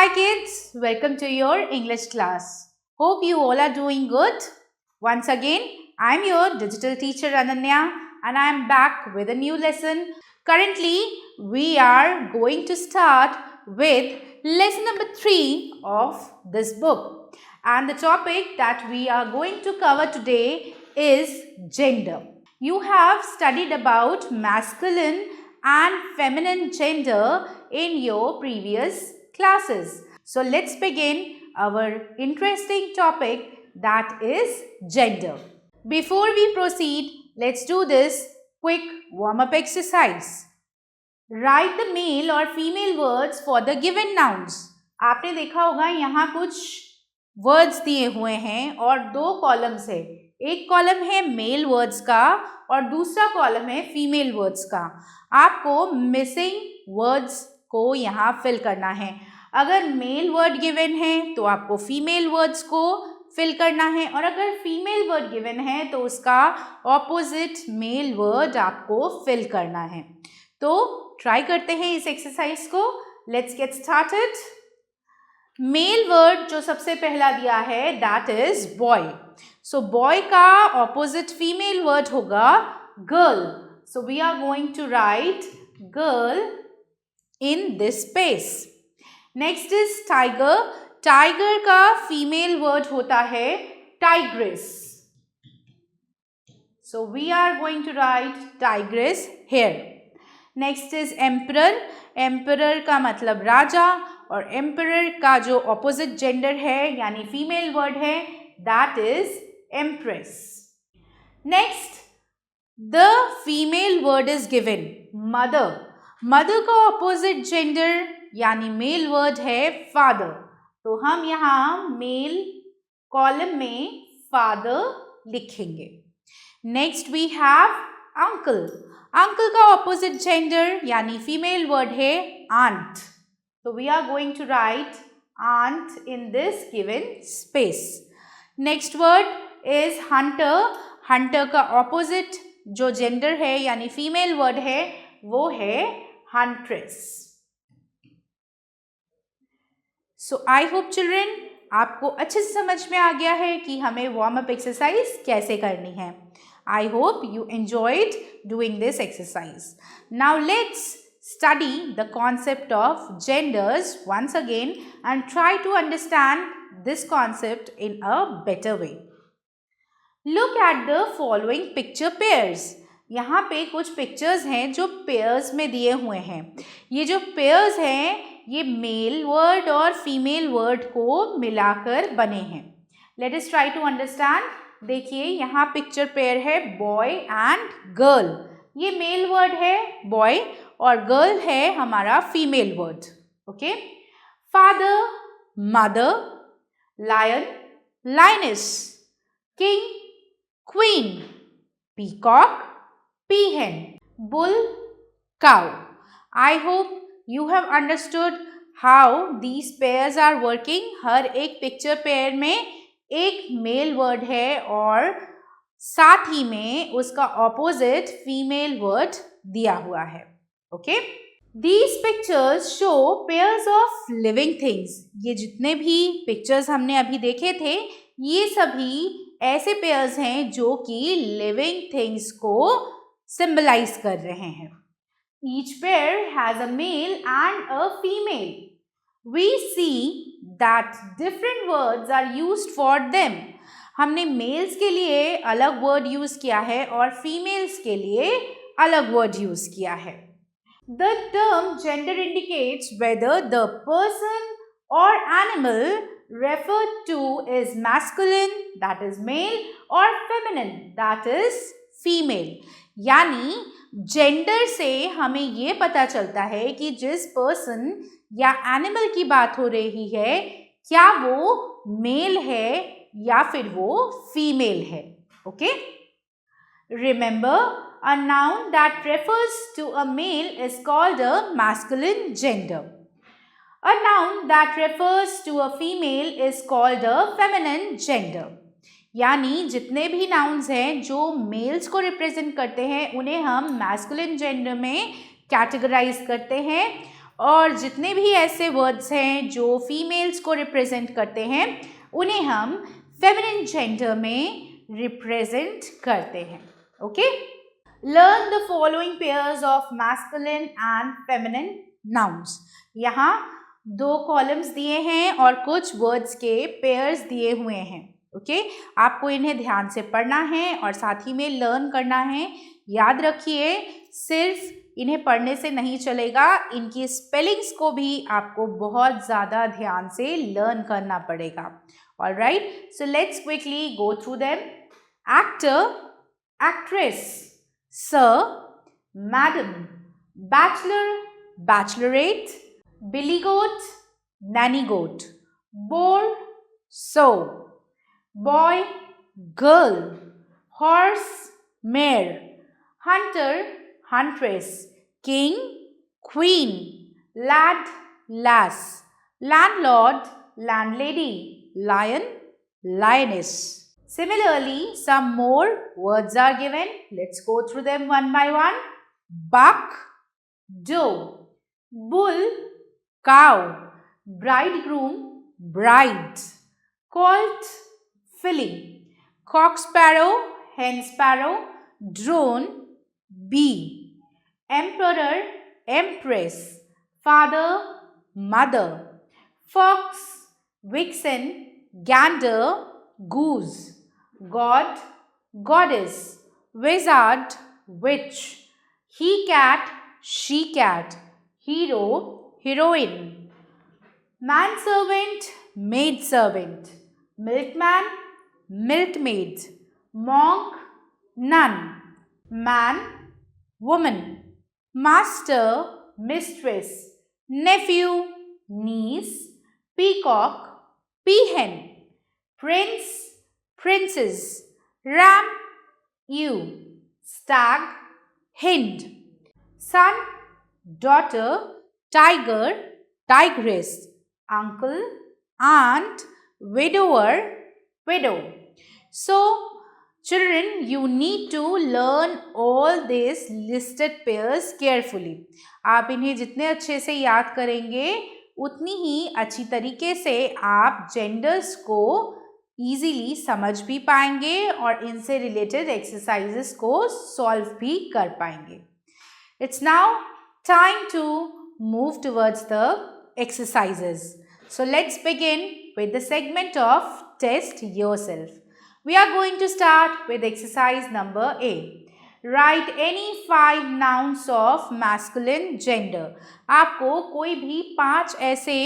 Hi kids, welcome to your English class. Hope you all are doing good. Once again, I am your digital teacher Ananya and I am back with a new lesson. Currently, we are going to start with lesson number 3 of this book. And the topic that we are going to cover today is gender. You have studied about masculine and feminine gender in your previous classes. So let's begin our interesting topic, that is gender. Before we proceed, let's do this quick warm-up exercise. Write the male or female words for the given nouns. आपने देखा होगा यहाँ कुछ words दिए हुए हैं और दो कॉलम्स है. एक कॉलम है मेल वर्ड्स का और दूसरा कॉलम है फीमेल वर्ड्स का. आपको मिसिंग वर्ड्स को यहाँ फिल करना है. अगर मेल वर्ड गिवन है तो आपको फीमेल वर्ड्स को फिल करना है और अगर फीमेल वर्ड गिवन है तो उसका ऑपोजिट मेल वर्ड आपको फिल करना है. तो ट्राई करते हैं इस एक्सरसाइज को. Let's get started. Male word जो सबसे पहला दिया है that is boy. So boy का ऑपोजिट फीमेल वर्ड होगा girl. So we are going to write girl in this space. Next is tiger. Tiger का फीमेल वर्ड होता है tigress. So we are going to write tigress here. Next is emperor. Emperor का मतलब राजा और emperor का जो opposite gender है यानी फीमेल वर्ड है that is empress. Next the female word is given mother. Mother का ऑपोजिट जेंडर यानी मेल वर्ड है फादर. तो हम यहाँ मेल कॉलम में फादर लिखेंगे. Next we have uncle. Uncle का ऑपोजिट जेंडर यानी फीमेल वर्ड है आंट. तो we are going to write aunt in this given space. Next word is hunter. Hunter का ऑपोजिट जो जेंडर है यानी फीमेल वर्ड है वो है huntress. So I hope children आपको अच्छे से समझ में आ गया है कि हमें वार्म अप एक्सरसाइज कैसे करनी है. I hope you enjoyed doing this exercise. Now let's study the concept of genders once again and try to understand this concept in a better way. Look at the following picture pairs. यहाँ पे कुछ pictures हैं जो pairs में दिए हुए हैं. ये जो pairs हैं ये male word और female word को मिलाकर बने हैं. Let us try to understand. देखिए यहाँ पिक्चर पेयर है बॉय एंड गर्ल. ये मेल वर्ड है बॉय और गर्ल है हमारा female word. Okay. Father, mother, lion, lioness, king, queen, peacock, peahen, bull, cow. I hope you have understood how these pairs are working. हर एक picture pair में एक mail word है और साथ ही में उसका ऑपोजिट फीमेल वर्ड दिया हुआ है. Okay. These pictures show pairs of living things. ये जितने भी पिक्चर्स हमने अभी देखे थे ये सभी ऐसे पेयर्स हैं जो कि लिविंग थिंग्स को सिंबलाइज कर रहे हैं. Each pair has a male and a female. We see that different words are used for them. हमने मेल्स के लिए अलग वर्ड यूज किया है और फीमेल्स के लिए अलग वर्ड यूज किया है. The term gender indicates whether the person or animal referred to is masculine, that is male, or feminine, that is female. यानी जेंडर से हमें ये पता चलता है कि जिस पर्सन या एनिमल की बात हो रही है क्या वो मेल है या फिर वो फीमेल है. Okay. Remember a noun that refers to a male is called a masculine gender. A noun that refers to a female is called a feminine gender. यानी जितने भी नाउन्स हैं जो मेल्स को रिप्रेजेंट करते हैं उन्हें हम मैस्कुलिन जेंडर में कैटेगराइज करते हैं और जितने भी ऐसे वर्ड्स हैं जो फीमेल्स को रिप्रेजेंट करते हैं उन्हें हम फेमिनिन जेंडर में रिप्रेजेंट करते हैं. Okay, learn the following pairs of masculine and feminine nouns. यहाँ 2 कॉलम्स दिए हैं और कुछ वर्ड्स के पेयर्स दिए हुए हैं. ओके, आपको इन्हें ध्यान से पढ़ना है और साथ ही में लर्न करना है. याद रखिए, सिर्फ इन्हें पढ़ने से नहीं चलेगा, इनकी स्पेलिंग्स को भी आपको बहुत ज़्यादा ध्यान से लर्न करना पड़ेगा. Alright, so let's quickly go through them. Actor, actress, sir, madam, bachelor, Bachelorette, billy goat, nanny goat, boar, sow, boy, girl, horse, mare, hunter, huntress, king, queen, lad, lass, landlord, landlady, lion, lioness. Similarly, some more words are given. Let's go through them one by one. Buck, doe, bull, cow, bridegroom, bride, colt, filly, cock sparrow, hen sparrow, drone, bee, emperor, empress, father, mother, fox, vixen, gander, goose, god, goddess, wizard, witch, he-cat, she-cat, hero, heroine, manservant, maidservant, milkman, milkmaid, monk, nun, man, woman, master, mistress, nephew, niece, peacock, peahen, prince, princess, ram, ewe, stag, hind, son, daughter, tiger, tigress, uncle, aunt, widower, widow. So, children, you need to learn all these listed pairs carefully. आप इन्हें जितने अच्छे से याद करेंगे उतनी ही अच्छी तरीके से आप जेंडर्स को इजीली समझ भी पाएंगे और इनसे रिलेटेड एक्सरसाइजेस को सॉल्व भी कर पाएंगे. It's now time to move towards the exercises. So let's begin with the segment of test yourself. We are going to start with exercise number A. Write any 5 nouns of masculine gender. आपको कोई भी 5 ऐसे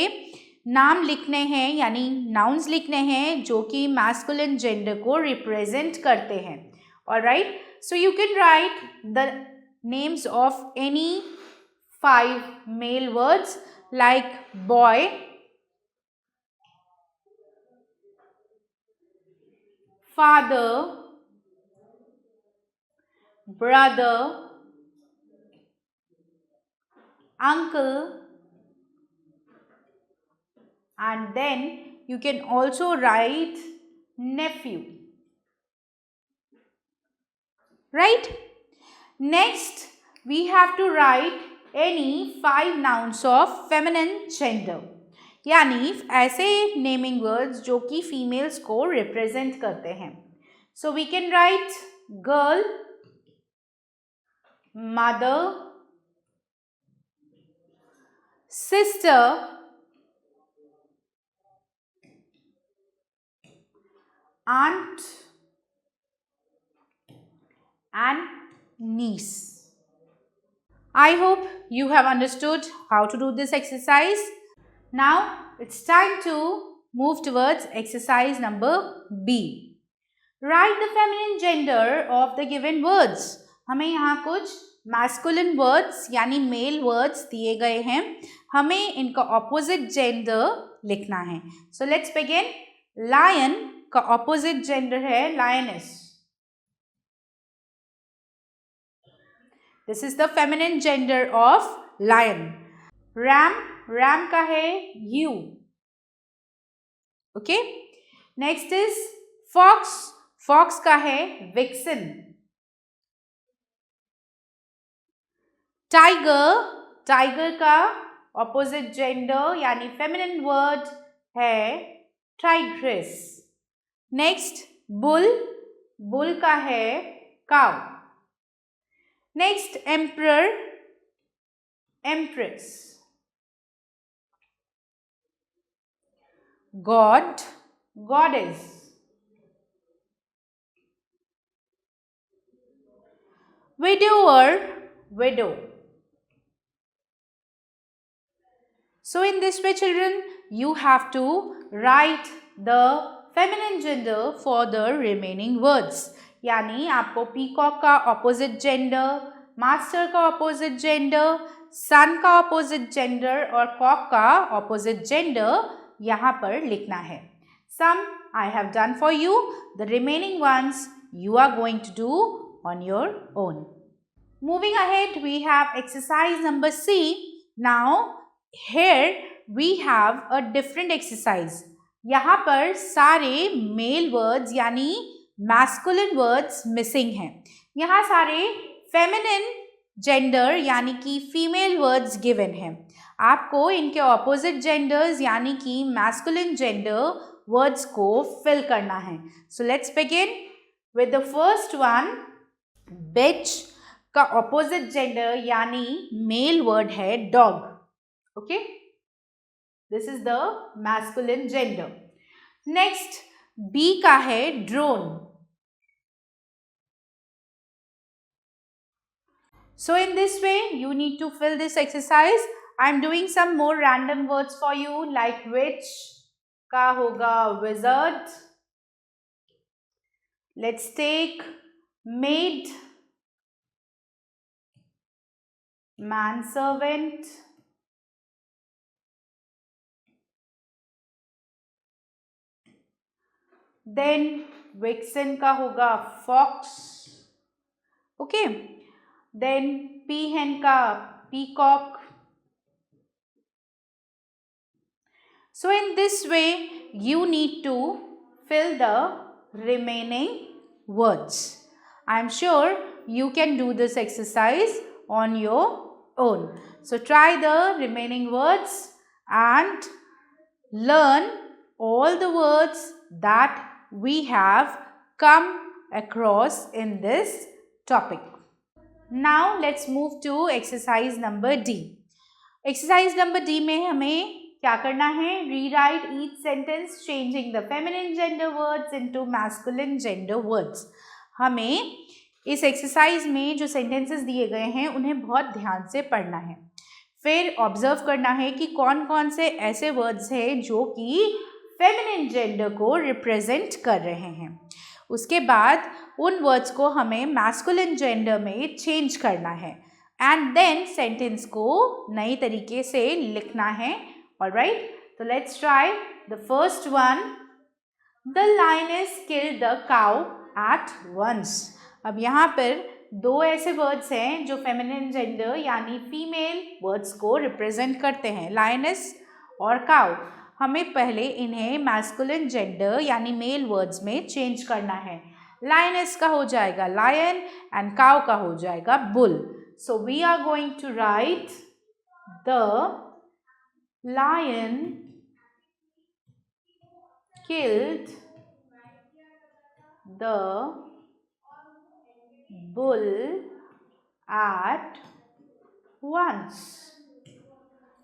नाम लिखने हैं यानी nouns लिखने हैं जो कि masculine gender को रिप्रेजेंट करते हैं. Alright, so you can write the names of any 5 male words like boy, father, brother, uncle, and then you can also write nephew. Right? Next, we have to write any 5 nouns of feminine gender. यानी ऐसे naming words जो कि females को represent करते हैं. So we can write girl, mother, sister, aunt, and niece. I hope you have understood how to do this exercise. Now it's time to move towards exercise number B. Write the feminine gender of the given words. हमें यहाँ कुछ masculine words यानी male words दिए गए हैं. हमें इनका opposite gender लिखना है. So let's begin. Lion का opposite gender है lioness. This is the feminine gender of lion. Ram, ram का है ewe. Okay. Next is fox. Fox का है vixen. Tiger, tiger का ऑपोजिट जेंडर यानी फेमिनिन वर्ड है टाइग्रेस। नेक्स्ट बुल, बुल का है cow. Next emperor, empress. God, goddess. widower, widow. So in this way children, you have to write the feminine gender for the remaining words. यानी आपको peacock का opposite gender, master का opposite gender, सन का opposite gender और Kock का opposite gender यहाँ पर लिखना है. Some I have done for you. The remaining ones you are going to do on your own. Moving ahead, we have exercise number C. Now, here we have a different exercise. यहाँ पर सारे male words यानी masculine words missing हैं. यहाँ सारे feminine gender यानी कि female words given हैं. आपको इनके opposite genders यानी कि masculine gender words को fill करना है. So let's begin with the first one. Bitch का opposite gender यानी male word है dog. Okay, this is the masculine gender. Next, B का है drone. So in this way, you need to fill this exercise. I am doing some more random words for you, like witch का होगा wizard. Let's take maid, manservant, then vixen का होगा fox. Okay, then peahen का peacock. So in this way, you need to fill the remaining words. I am sure you can do this exercise on your own. So try the remaining words and learn all the words that we have come across in this topic. Now let's move to exercise number D. Exercise number D में हमें क्या करना है? Rewrite each sentence changing the feminine gender words into masculine gender words. हमें इस exercise में जो sentences दिए गए हैं उन्हें बहुत ध्यान से पढ़ना है. फिर ऑब्जर्व करना है कि कौन कौन से ऐसे वर्ड्स हैं जो कि फेमिनिन जेंडर को रिप्रेजेंट कर रहे हैं. उसके बाद उन वर्ड्स को हमें मैस्कुलिन जेंडर में चेंज करना है एंड देन सेंटेंस को नई तरीके से लिखना है. ऑलराइट, तो let's try the first one. The lioness killed the cow at once. अब यहाँ पर दो ऐसे वर्ड्स हैं जो फेमिनिन जेंडर यानी फीमेल वर्ड्स को रिप्रेजेंट करते हैं, लायनेस और काउ. हमें पहले इन्हें मैस्कुलिन जेंडर यानी मेल वर्ड्स में चेंज करना है. लायनेस का हो जाएगा लायन एंड काउ का हो जाएगा bull. So we are going to write the lion killed the bull at once.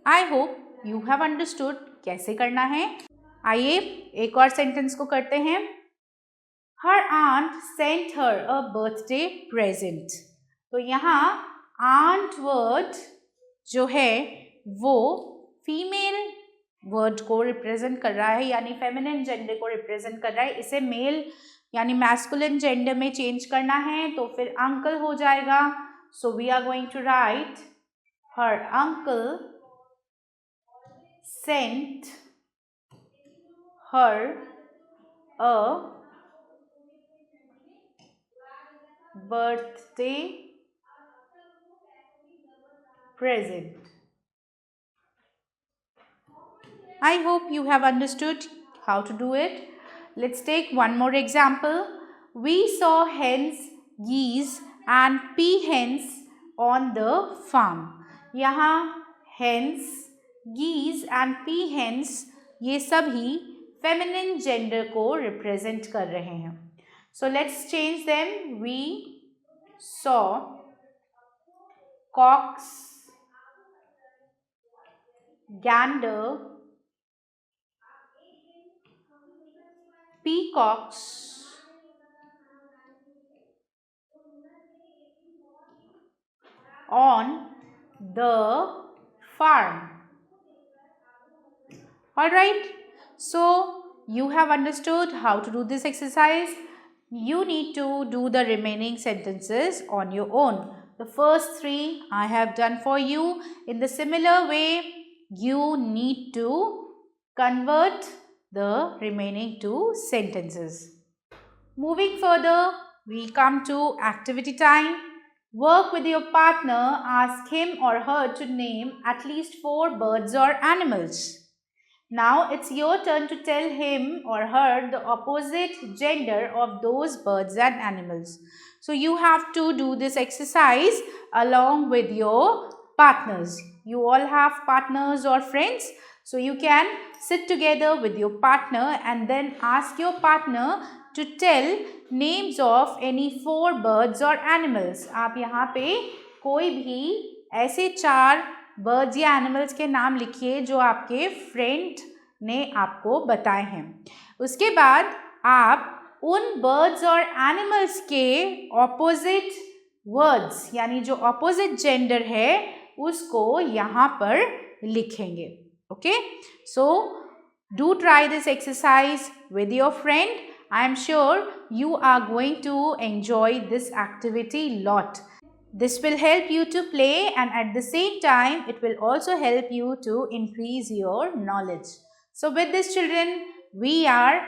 I hope you have understood कैसे करना है. आइए एक और सेंटेंस को करते हैं. Her aunt sent her a birthday present. तो यहाँ aunt वर्ड जो है वो फीमेल वर्ड को रिप्रेजेंट कर रहा है यानी फेमिनिन जेंडर को रिप्रेजेंट कर रहा है. इसे मेल यानी मैस्कुलिन जेंडर में चेंज करना है तो फिर अंकल हो जाएगा. So we are going to write her uncle sent her a birthday present. I hope you have understood how to do it. Let's take one more example. We saw hens, geese and peahens on the farm. यहाँ hens, geese and peahens ये सभी feminine gender को represent कर रहे हैं. So let's change them. We saw cocks, gander, peacocks, on the farm. Alright, so you have understood how to do this exercise. You need to do the remaining sentences on your own. The first three I have done for you. In the similar way, you need to convert the remaining two sentences. Moving further, we come to activity time. Work with your partner. Ask him or her to name at least 4 birds or animals. Now it's your turn to tell him or her the opposite gender of those birds and animals. So you have to do this exercise along with your partners. You all have partners or friends. So you can sit together with your partner and then ask your partner to tell names of any 4 birds or animals. आप यहाँ पे कोई भी ऐसे 4 birds या animals के नाम लिखिए जो आपके फ्रेंड ने आपको बताए हैं. उसके बाद आप उन बर्ड्स और एनिमल्स के ऑपोजिट वर्ड्स यानी जो ऑपोजिट जेंडर है उसको यहाँ पर लिखेंगे. Okay, so do try this exercise with your friend. I am sure you are going to enjoy this activity lot. This will help you to play and at the same time it will also help you to increase your knowledge. So with this children, we are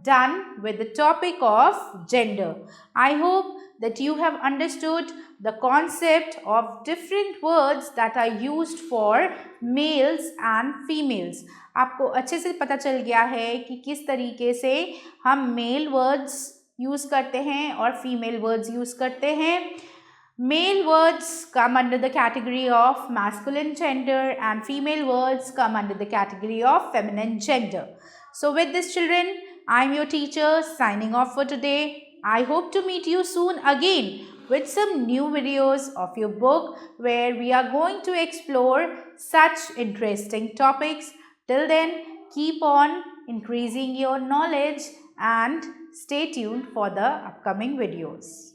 done with the topic of gender. I hope that you have understood the concept of different words that are used for males and females. आपको अच्छे से पता चल गया है कि किस तरीके से हम मेल वर्ड्स यूज़ करते हैं और फीमेल वर्ड्स यूज़ करते हैं. Male words come under the category of masculine gender and female words come under the category of feminine gender. So with this children, I am your teacher signing off for today. I hope to meet you soon again with some new videos of your book where we are going to explore such interesting topics. Till then, keep on increasing your knowledge and stay tuned for the upcoming videos.